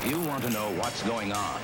you want to know what's going on.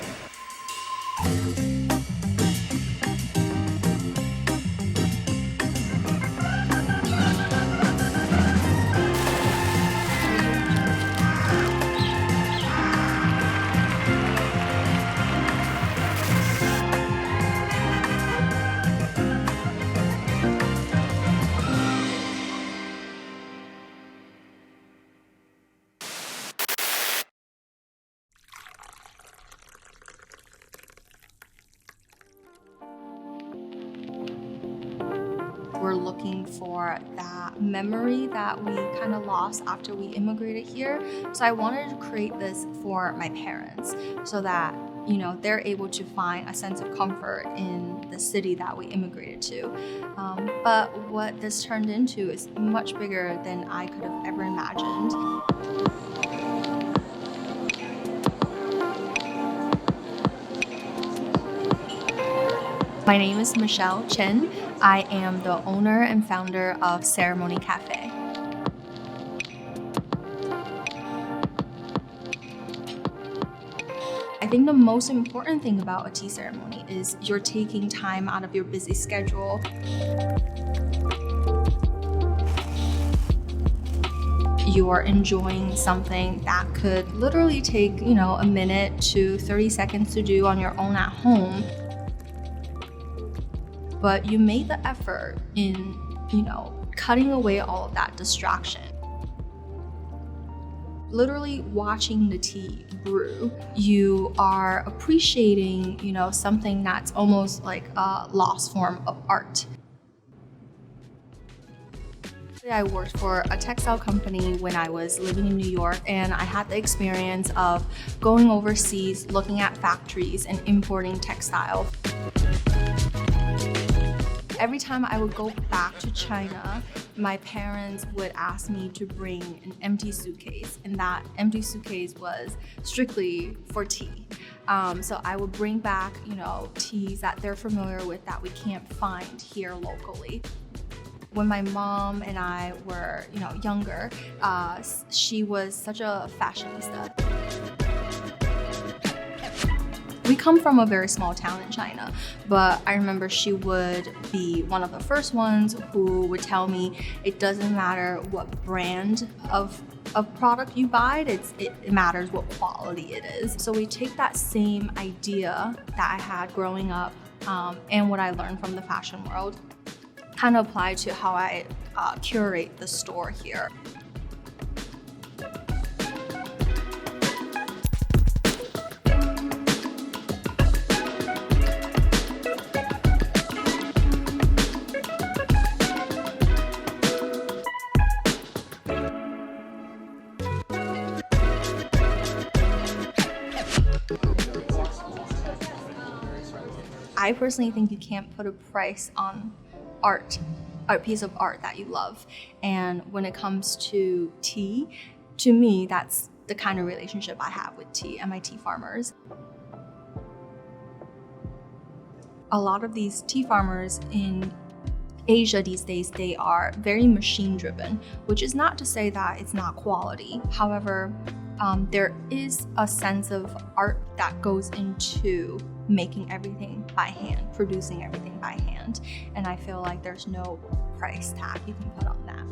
We're looking for that memory that we kind of lost after we immigrated here. So I wanted to create this for my parents so that, they're able to find a sense of comfort in the city that we immigrated to. But what this turned into is much bigger than I could have ever imagined. My name is Michelle Cheng. I am the owner and founder of Ceremony Café. I think the most important thing about a tea ceremony is you're taking time out of your busy schedule. You are enjoying something that could literally take, a minute to 30 seconds to do on your own at home. But you made the effort in, cutting away all of that distraction. Literally watching the tea brew, you are appreciating, something that's almost like a lost form of art. I worked for a textile company when I was living in New York, and I had the experience of going overseas, looking at factories and importing textile. Every time I would go back to China, my parents would ask me to bring an empty suitcase, and that empty suitcase was strictly for tea. So I would bring back, teas that they're familiar with that we can't find here locally. When my mom and I were, younger, she was such a fashionista. We come from a very small town in China, but I remember she would be one of the first ones who would tell me it doesn't matter what brand of product you buy, it matters what quality it is. So we take that same idea that I had growing up and what I learned from the fashion world, kind of apply to how I curate the store here. I personally think you can't put a price on art, a piece of art that you love. And when it comes to tea, to me, that's the kind of relationship I have with tea and my tea farmers. A lot of these tea farmers in Asia these days, they are very machine driven, which is not to say that it's not quality. However, there is a sense of art that goes into making everything by hand, producing everything by hand. And I feel like there's no price tag you can put on that.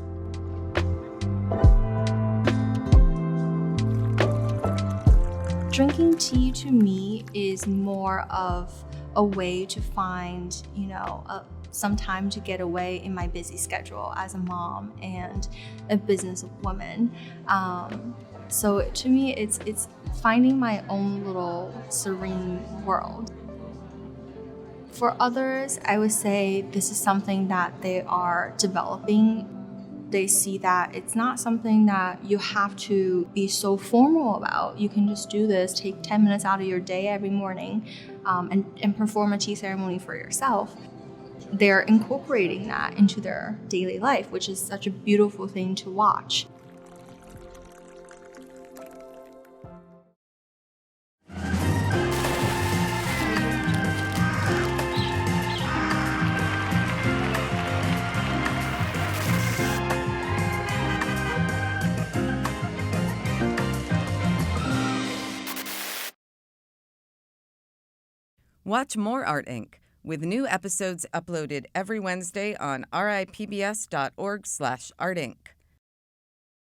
Drinking tea to me is more of a way to find, some time to get away in my busy schedule as a mom and a businesswoman. So to me, it's finding my own little serene world. For others, I would say this is something that they are developing. They see that it's not something that you have to be so formal about. You can just do this, take 10 minutes out of your day every morning and perform a tea ceremony for yourself. They're incorporating that into their daily life, which is such a beautiful thing to watch. Watch more Art Inc. with new episodes uploaded every Wednesday on ripbs.org/artinc.